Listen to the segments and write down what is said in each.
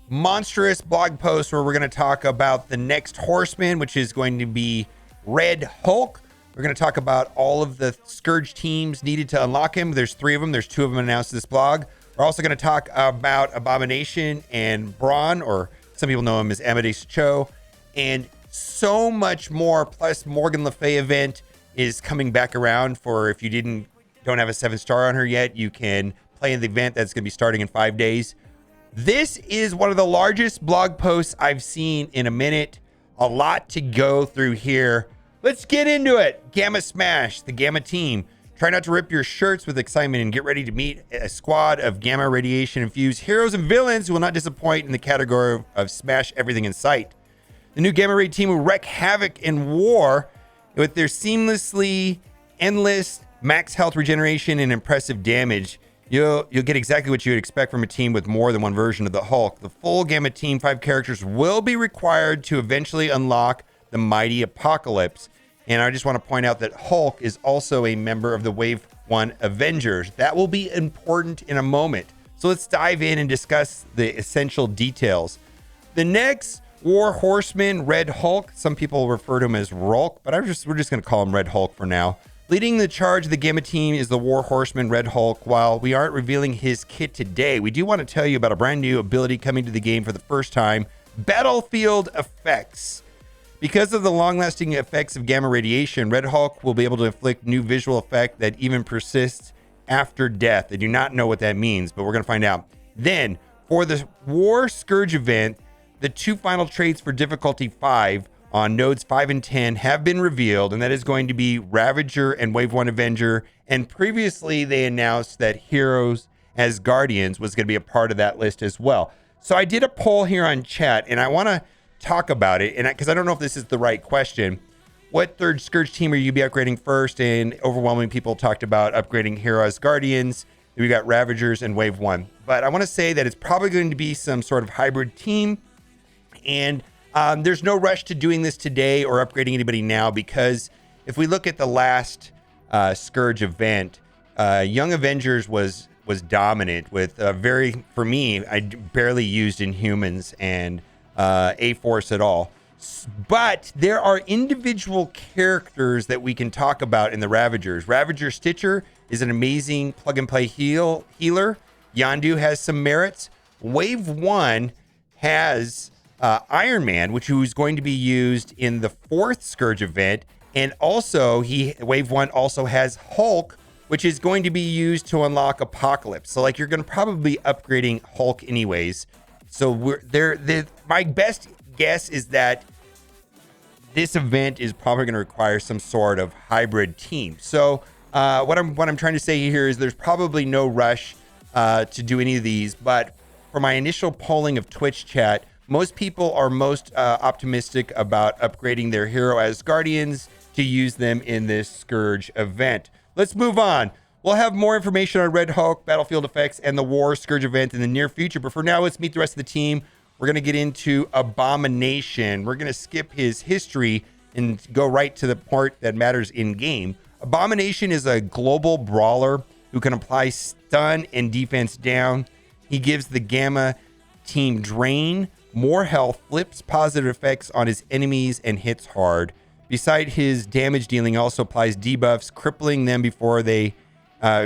monstrous blog post where we're going to talk about the next Horseman, which is going to be Red Hulk. We're going to talk about all of the Scourge teams needed to unlock him. There's 3 of them. There's 2 of them announced in this blog. We're also going to talk about Abomination and Brawn, or some people know him as Amadeus, and so much more. Plus, Morgan Le Fay event is coming back around for if you don't have a 7-star on her yet, you can play in the event that's going to be starting in 5 days. This is one of the largest blog posts I've seen in a minute. A lot to go through here. Let's get into it. Gamma Smash, the Gamma team. Try not to rip your shirts with excitement and get ready to meet a squad of Gamma radiation infused heroes and villains who will not disappoint in the category of smash everything in sight. The new Gamma Raid team will wreak havoc in war with their seamlessly endless max health regeneration and impressive damage. You'll get exactly what you would expect from a team with more than one version of the Hulk. The full Gamma team, 5 characters, will be required to eventually unlock the mighty Apocalypse. And I just want to point out that Hulk is also a member of the Wave 1 Avengers. That will be important in a moment. So let's dive in and discuss the essential details. The next War Horseman, Red Hulk. Some people refer to him as Rulk, but we're just going to call him Red Hulk for now. Leading the charge of the Gamma team is the War Horseman, Red Hulk. While we aren't revealing his kit today, we do want to tell you about a brand new ability coming to the game for the first time, Battlefield Effects. Because of the long-lasting effects of gamma radiation, Red Hulk will be able to inflict new visual effect that even persists after death. I do not know what that means, but we're going to find out. Then, for the War Scourge event, the 2 final traits for difficulty 5 on nodes 5 and 10 have been revealed, and that is going to be Ravager and Wave 1 Avenger. And previously, they announced that Heroes as Guardians was going to be a part of that list as well. So I did a poll here on chat, and I want to talk about it, and because I don't know if this is the right question. What 3rd Scourge team are you be upgrading first? And overwhelming people talked about upgrading Hero as Guardians. We got Ravagers and Wave 1. But I want to say that it's probably going to be some sort of hybrid team, and there's no rush to doing this today or upgrading anybody now, because if we look at the last Scourge event, Young Avengers was dominant with for me, I barely used Inhumans and A-Force at all. But there are individual characters that we can talk about in the Ravagers. Ravager Stitcher is an amazing plug-and-play healer. Yondu has some merits. Wave 1 has Iron Man, which is going to be used in the 4th Scourge event. And also, Wave 1 also has Hulk, which is going to be used to unlock Apocalypse. So, you're going to probably be upgrading Hulk anyways. So, my best guess is that this event is probably going to require some sort of hybrid team. So, what I'm trying to say here is there's probably no rush to do any of these. But for my initial polling of Twitch chat, most people are most optimistic about upgrading their hero as Guardians to use them in this Scourge event. Let's move on. We'll have more information on Red Hulk, Battlefield Effects, and the War Scourge event in the near future. But for now, let's meet the rest of the team. We're going to get into Abomination. We're going to skip his history and go right to the part that matters in-game. Abomination is a global brawler who can apply stun and defense down. He gives the Gamma team Drain, more health, flips positive effects on his enemies, and hits hard. Beside his damage dealing, also applies debuffs, crippling them before they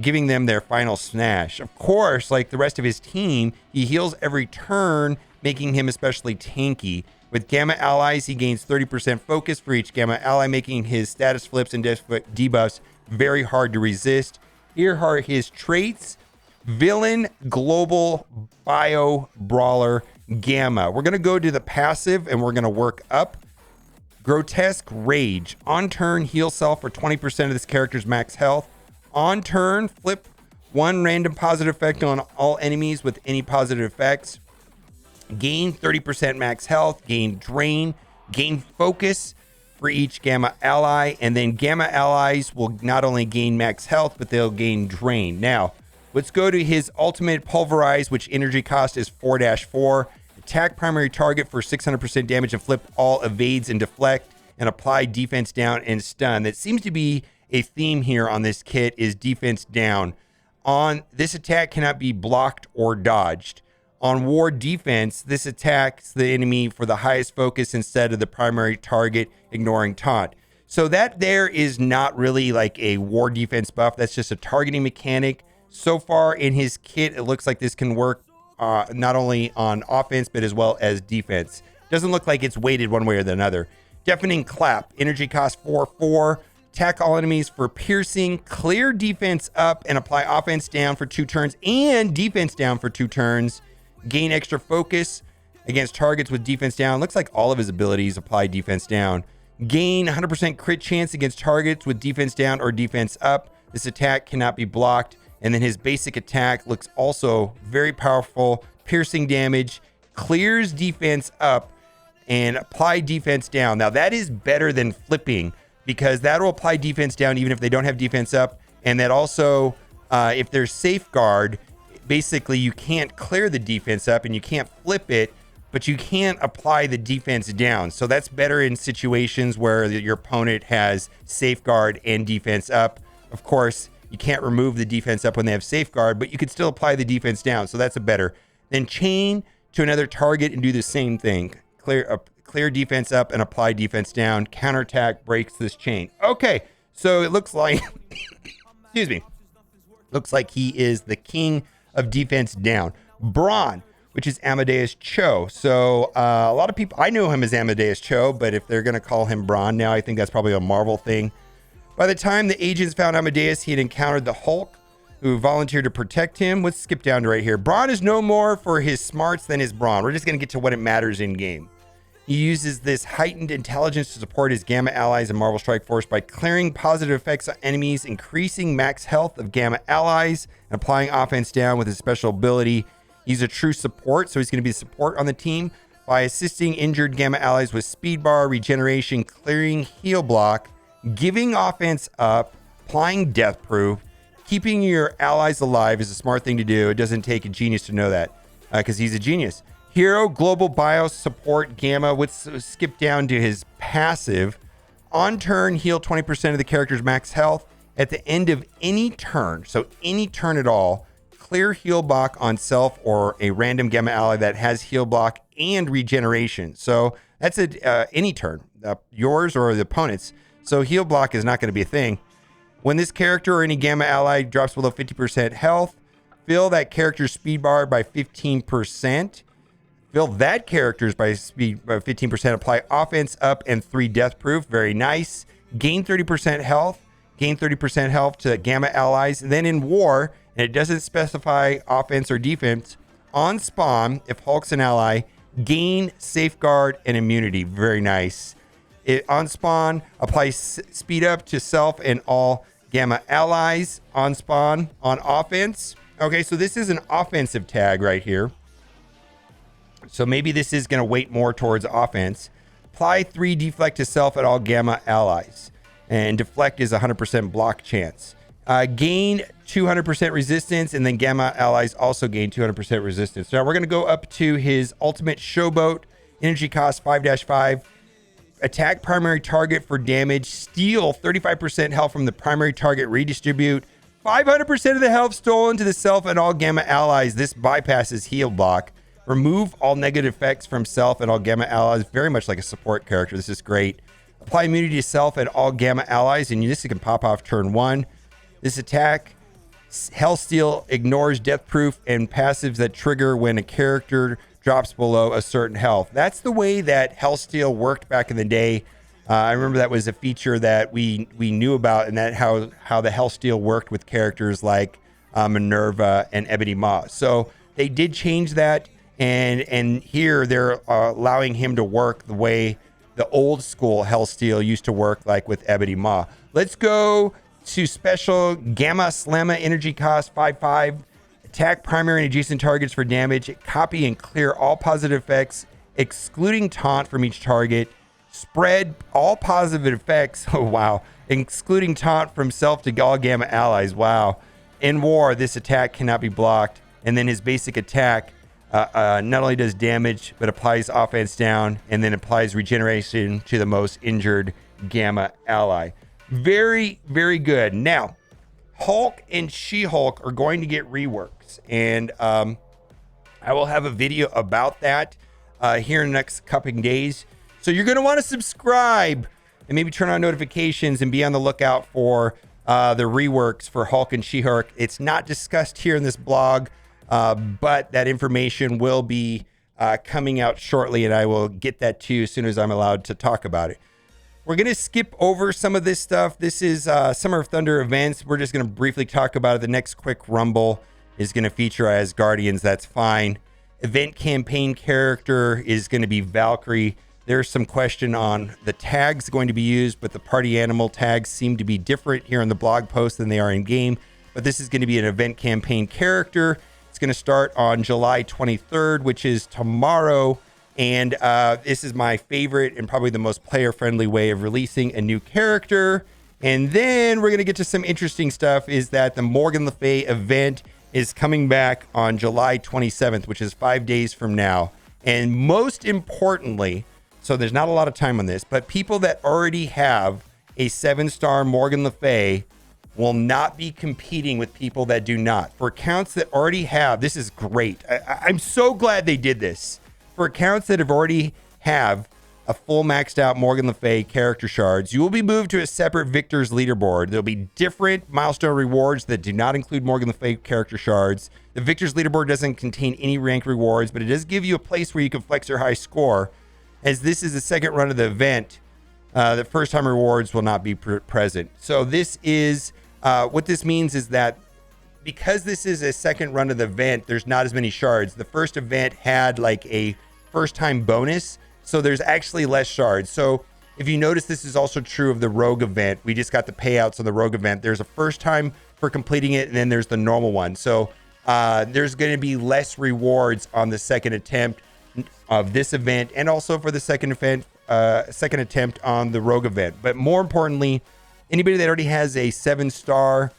giving them their final smash. Of course, like the rest of his team, he heals every turn, making him especially tanky. With Gamma allies, he gains 30% focus for each Gamma ally, making his status flips and debuffs very hard to resist. Here are his traits. Villain, Global, Bio, Brawler, Gamma. We're going to go to the passive and we're going to work up. Grotesque Rage. On turn, heal self for 20% of this character's max health. On turn, flip 1 random positive effect on all enemies with any positive effects. Gain 30% max health. Gain Drain. Gain Focus for each Gamma ally. And then Gamma allies will not only gain max health, but they'll gain Drain. Now, let's go to his ultimate Pulverize, which energy cost is 4-4. Attack primary target for 600% damage and flip all evades and deflect and apply defense down and stun. That seems to be a theme here on this kit, is defense down. On this attack cannot be blocked or dodged. On war defense, this attacks the enemy for the highest focus instead of the primary target, ignoring taunt. So that there is not really like a war defense buff. That's just a targeting mechanic. So far in his kit, it looks like this can work not only on offense, but as well as defense. Doesn't look like it's weighted one way or the other. Deafening Clap, energy cost 4/4. Attack all enemies for piercing, clear defense up, and apply offense down for 2 turns and defense down for 2 turns. Gain extra focus against targets with defense down. Looks like all of his abilities apply defense down. Gain 100% crit chance against targets with defense down or defense up. This attack cannot be blocked. And then his basic attack looks also very powerful. Piercing damage, clears defense up, and apply defense down. Now that is better than flipping, because that will apply defense down even if they don't have defense up. And that also, if there's safeguard, basically you can't clear the defense up and you can't flip it, but you can't apply the defense down. So that's better in situations where your opponent has safeguard and defense up. Of course, you can't remove the defense up when they have safeguard, but you could still apply the defense down. So that's a better. Then chain to another target and do the same thing. Clear defense up and apply defense down. Counterattack breaks this chain. Okay, so it looks like, excuse me, looks like he is the king of defense down. Brawn, which is Amadeus Cho. So a lot of people, I know him as Amadeus Cho, but if they're going to call him Brawn now, I think that's probably a Marvel thing. By the time the agents found Amadeus, he had encountered the Hulk, who volunteered to protect him. Let's skip down to right here. Brawn is no more for his smarts than his brawn. We're just going to get to what it matters in game. He uses this heightened intelligence to support his Gamma allies in Marvel Strike Force by clearing positive effects on enemies, increasing max health of Gamma allies, and applying offense down with his special ability. He's a true support, so he's going to be support on the team by assisting injured Gamma allies with speed bar, regeneration, clearing heal block, giving offense up, applying death proof. Keeping your allies alive is a smart thing to do. It doesn't take a genius to know that, because he's a genius. Hero, Global Bios, Support, Gamma. Let's skip down to his passive. On turn, heal 20% of the character's max health. At the end of any turn, so any turn at all, clear heal block on self or a random Gamma ally that has heal block and regeneration. So that's any turn, yours or the opponent's. So heal block is not going to be a thing. When this character or any Gamma ally drops below 50% health, fill that character's speed bar by 15%. Fill that character's by 15%. Apply offense up and 3 death proof. Very nice. Gain 30% health. Gain 30% health to Gamma allies. And then in war, and it doesn't specify offense or defense, on spawn, if Hulk's an ally, gain safeguard and immunity. Very nice. On spawn, apply speed up to self and all Gamma allies. On spawn, on offense. Okay, so this is an offensive tag right here. So maybe this is going to weight more towards offense. Apply 3 deflect to self at all Gamma allies. And deflect is 100% block chance. Gain 200% resistance, and then Gamma allies also gain 200% resistance. Now we're going to go up to his ultimate showboat. Energy cost 5-5. Attack primary target for damage. Steal 35% health from the primary target. Redistribute 500% of the health stolen to the self and all Gamma allies. This bypasses heal block. Remove all negative effects from self and all Gamma allies. Very much like a support character. This is great. Apply immunity to self and all Gamma allies, and this can pop off turn 1. This attack, Hellsteel, ignores death proof and passives that trigger when a character drops below a certain health. That's the way that Hellsteel worked back in the day. I remember that was a feature that we knew about, and that how the Hellsteel worked with characters like Minerva and Ebony Maw. So they did change that. And here they're allowing him to work the way the old school Hellsteel used to work, like with Ebony Maw. Let's go to special Gamma Slamma, energy cost 5-5. Attack primary and adjacent targets for damage. Copy and clear all positive effects, excluding taunt from each target. Spread all positive effects. Oh, wow. Excluding taunt from self to all Gamma allies. Wow. In war, this attack cannot be blocked. And then his basic attack not only does damage, but applies offense down and then applies regeneration to the most injured Gamma ally. Very, very good. Now, Hulk and She-Hulk are going to get reworks. And I will have a video about that here in the next couple of days. So you're going to want to subscribe and maybe turn on notifications and be on the lookout for the reworks for Hulk and She-Hulk. It's not discussed here in this blog, but that information will be coming out shortly, and I will get that to you as soon as I'm allowed to talk about it. We're going to skip over some of this stuff. This is Summer of Thunder events. We're just going to briefly talk about it. The next quick rumble is going to feature as Guardians. That's fine. Event campaign character is going to be Valkyrie. There's some question on the tags going to be used, but the party animal tags seem to be different here in the blog post than they are in game. But this is going to be an event campaign character. It's going to start on July 23rd, which is tomorrow. And this is my favorite and probably the most player-friendly way of releasing a new character. And then we're going to get to some interesting stuff, is that the Morgan Le Fay event is coming back on July 27th, which is 5 days from now. And most importantly, so there's not a lot of time on this, but people that already have a 7-star Morgan Le Fay will not be competing with people that do not. For accounts that already have, this is great. I'm so glad they did this. For accounts that have already have a full maxed out Morgan Le Fay character shards, you will be moved to a separate Victor's leaderboard. There'll be different milestone rewards that do not include Morgan Le Fay character shards. The Victor's leaderboard doesn't contain any rank rewards, but it does give you a place where you can flex your high score. As this is the second run of the event, the first time rewards will not be present. So this is what this means is that because this is a second run of the event, there's not as many shards. The first event had like a first time bonus, so there's actually less shards. So if you notice, this is also true of the Rogue event. We just got the payouts on the Rogue event. There's a first time for completing it, and then there's the normal one. So there's going to be less rewards on the second attempt of this event, and also for the second attempt on the Rogue event. But more importantly, anybody that already has a 7-star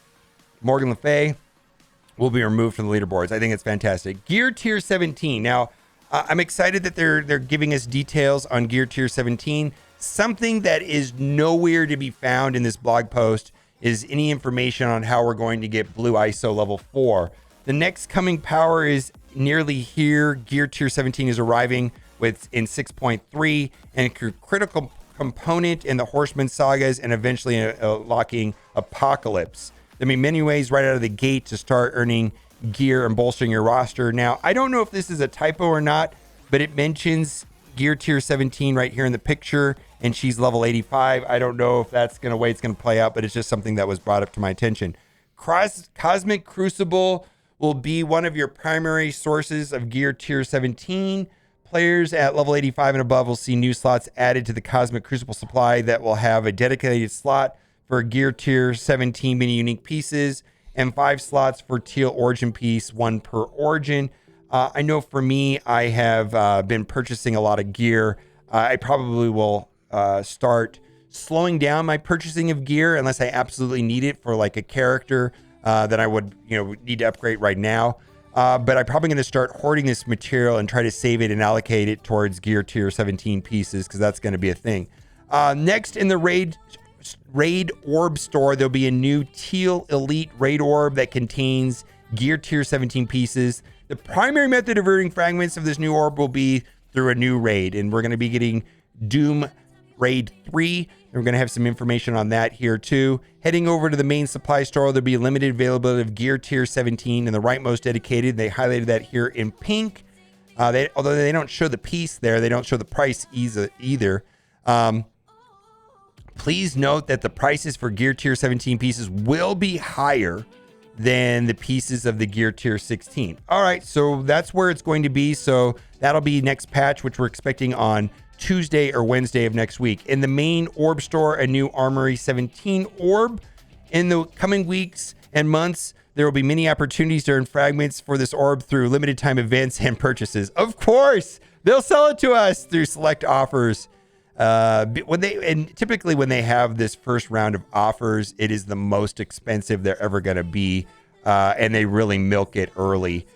Morgan Le Fay will be removed from the leaderboards. I think it's fantastic. Gear tier 17. Now, I'm excited that they're giving us details on Gear tier 17. Something that is nowhere to be found in this blog post is any information on how we're going to get Blue ISO level 4. The next coming power is nearly here. Gear tier 17 is arriving in 6.3, and a critical component in the Horseman sagas, and eventually unlocking Apocalypse. There'll be many ways right out of the gate to start earning gear and bolstering your roster. Now, I don't know if this is a typo or not, but it mentions Gear tier 17 right here in the picture, and she's level 85. I don't know if that's the way it's going to play out, but it's just something that was brought up to my attention. Cosmic Crucible will be one of your primary sources of Gear tier 17. Players at level 85 and above will see new slots added to the Cosmic Crucible supply that will have a dedicated slot for Gear tier 17 mini unique pieces, and 5 slots for Teal Origin piece, 1 per Origin. I know for me, I have been purchasing a lot of gear. I probably will start slowing down my purchasing of gear unless I absolutely need it for like a character that I would need to upgrade right now. But I'm probably going to start hoarding this material and try to save it and allocate it towards Gear tier 17 pieces, because that's going to be a thing. Next in the raid orb store, there'll be a new Teal Elite raid orb that contains Gear tier 17 pieces. The primary method of earning fragments of this new orb will be through a new raid, and we're going to be getting Doom Raid 3. We're going to have some information on that here too. Heading over to the main supply store, there'll be limited availability of Gear tier 17 and the rightmost dedicated. They highlighted that here in pink. Although they don't show the piece there, they don't show the price either. Please note that the prices for Gear tier 17 pieces will be higher than the pieces of the Gear tier 16. All right, so that's where it's going to be. So that'll be next patch, which we're expecting on Tuesday or Wednesday of next week. In the main orb store, a new Armory 17 orb. In the coming weeks and months, there will be many opportunities to earn fragments for this orb through limited time events and purchases. Of course, they'll sell it to us through select offers. Typically when they have this first round of offers, it is the most expensive they're ever going to be, and they really milk it early.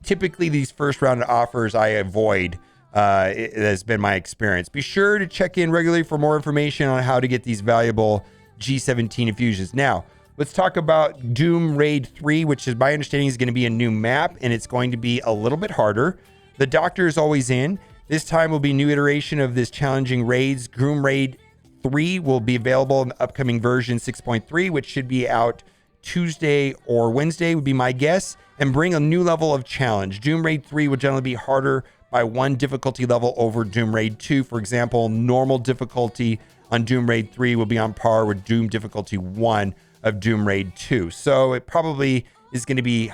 Typically, these first round of offers I avoid. It has been my experience. Be sure to check in regularly for more information on how to get these valuable G17 infusions. Now, Let's talk about Doom Raid 3, which is my understanding is going to be a new map, and it's going to be a little bit harder. The Doctor is always in. This time will be new iteration of this challenging raids. Doom Raid 3 will be available in the upcoming version 6.3, which should be out Tuesday or Wednesday would be my guess, and bring a new level of challenge. Doom Raid 3 will generally be harder by 1 difficulty level over Doom Raid 2. For example, normal difficulty on Doom Raid 3 will be on par with Doom difficulty 1 of Doom Raid 2. So it probably is going to be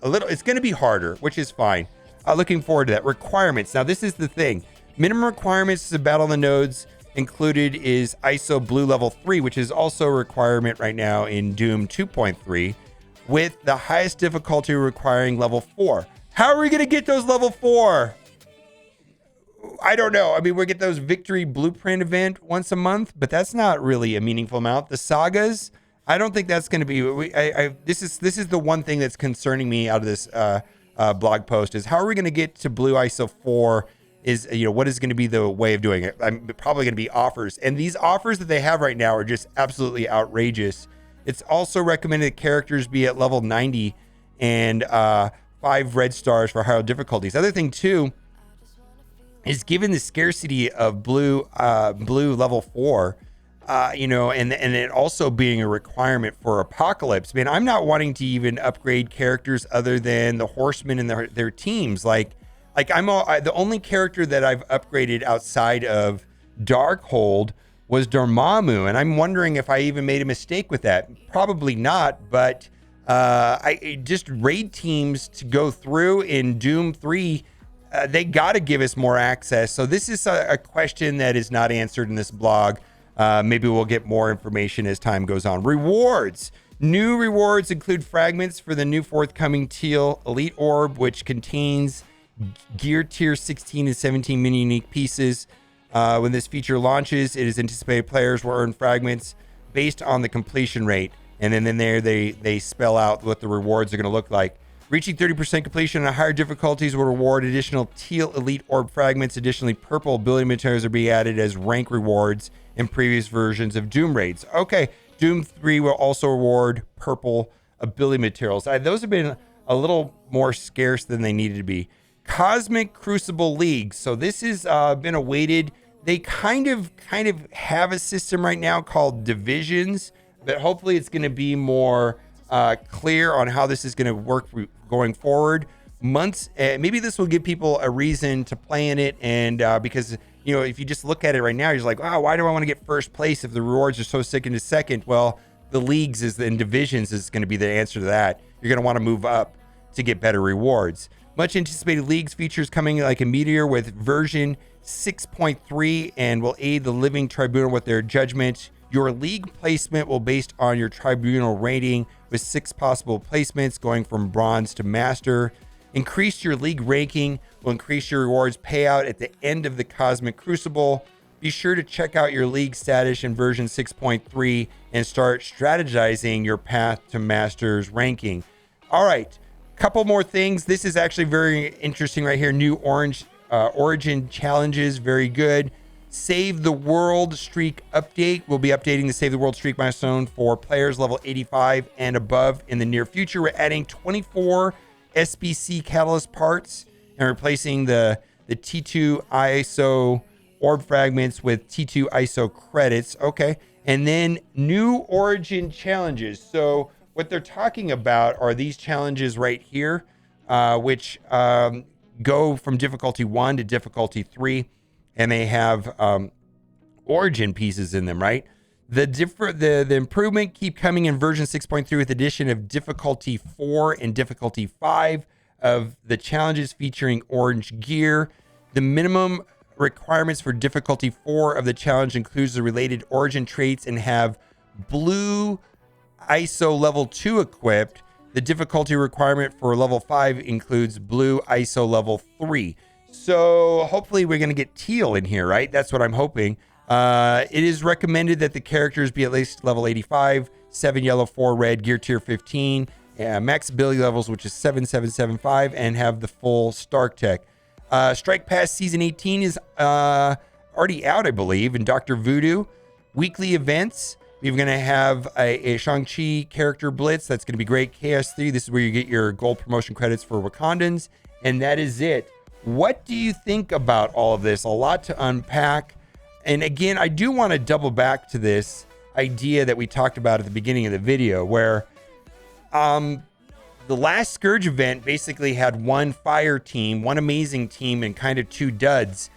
it's going to be harder, which is fine. Looking forward to that. Requirements. Now, this is the thing. Minimum requirements to battle the nodes included is ISO Blue level 3, which is also a requirement right now in Doom 2.3, with the highest difficulty requiring level 4. How are we going to get those level 4? I don't know. I mean, we get those Victory Blueprint event once a month, but that's not really a meaningful amount. The sagas, I don't think that's going to be. This is the one thing that's concerning me out of this blog post is how are we going to get to Blue ISO 4? Is what is going to be the way of doing it? I'm probably going to be offers, and these offers that they have right now are just absolutely outrageous. It's also recommended that characters be at level 90 and 5 red stars for higher difficulties. Other thing too is given the scarcity of blue level 4. And it also being a requirement for Apocalypse. Man, I'm not wanting to even upgrade characters other than the Horsemen and their teams. Like the only character that I've upgraded outside of Darkhold was Dormammu, and I'm wondering if I even made a mistake with that. Probably not, but I just raid teams to go through in Doom 3. They got to give us more access. So this is a question that is not answered in this blog. Maybe we'll get more information as time goes on. Rewards. New rewards include fragments for the new forthcoming Teal Elite Orb, which contains gear tier 16 and 17 mini unique pieces. When this feature launches, it is anticipated players will earn fragments based on the completion rate. And then there they spell out what the rewards are going to look like. Reaching 30% completion on higher difficulties will reward additional Teal Elite Orb fragments. Additionally, purple ability materials are being added as rank rewards in previous versions of Doom raids. Okay, Doom 3 will also reward purple ability materials. Those have been a little more scarce than they needed to be. Cosmic Crucible League. So this has been awaited. They kind of have a system right now called divisions, but hopefully it's going to be more clear on how this is going to work going forward. Maybe this will give people a reason to play in it, and because if you just look at it right now, you're just like, wow, why do I want to get first place if the rewards are so sick into second? Well, the leagues and divisions is going to be the answer to that. You're going to want to move up to get better rewards. Much anticipated leagues features coming like a meteor with version 6.3 and will aid the living tribunal with their judgment. Your league placement will based on your tribunal rating with 6 possible placements going from bronze to master. Increase your league ranking will increase your rewards payout at the end of the Cosmic Crucible. Be sure to check out your league status in version 6.3 and start strategizing your path to master's ranking. All right, couple more things. This is actually very interesting right here. New origin challenges, very good. Save the World Streak update. We'll be updating the Save the World Streak milestone for players level 85 and above in the near future. We're adding 24 SBC Catalyst parts and replacing the T2 ISO orb fragments with T2 ISO credits. Okay. And then new origin challenges. So what they're talking about are these challenges right here, which go from difficulty 1 to difficulty 3. And they have origin pieces in them, right? The improvement keep coming in version 6.3 with addition of difficulty 4 and difficulty 5 of the challenges featuring orange gear. The minimum requirements for difficulty 4 of the challenge includes the related origin traits and have blue ISO level 2 equipped. The difficulty requirement for level 5 includes blue ISO level 3. So hopefully we're going to get teal in here, right? That's what I'm hoping. It is recommended that the characters be at least level 85, 7 yellow, 4 red, gear tier 15, max ability levels, which is 7775, and have the full Stark tech. Strike Pass Season 18 is already out, I believe, in Dr. Voodoo. Weekly events. We're going to have a Shang-Chi character blitz. That's going to be great. Chaos 3. This is where you get your gold promotion credits for Wakandans. And that is it. What do you think about all of this? A lot to unpack. And again, I do want to double back to this idea that we talked about at the beginning of the video, where the last Scourge event basically had one fire team, one amazing team, and kind of two duds.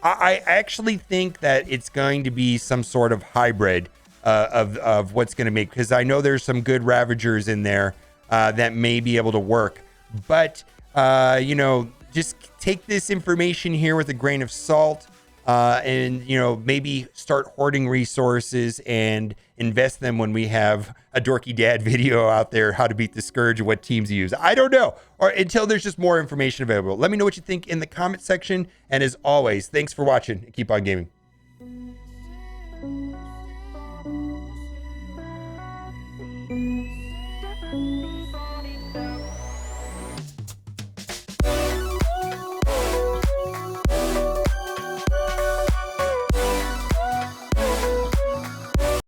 I actually think that it's going to be some sort of hybrid of what's going to make, because I know there's some good Ravagers in there that may be able to work. But, you know, just take this information here with a grain of salt, and, you know, maybe start hoarding resources and invest them when we have a Dorky Dad video out there, how to beat the Scourge and what teams use. I don't know, or until there's just more information available. Let me know what you think in the comment section. And as always, thanks for watching and keep on gaming.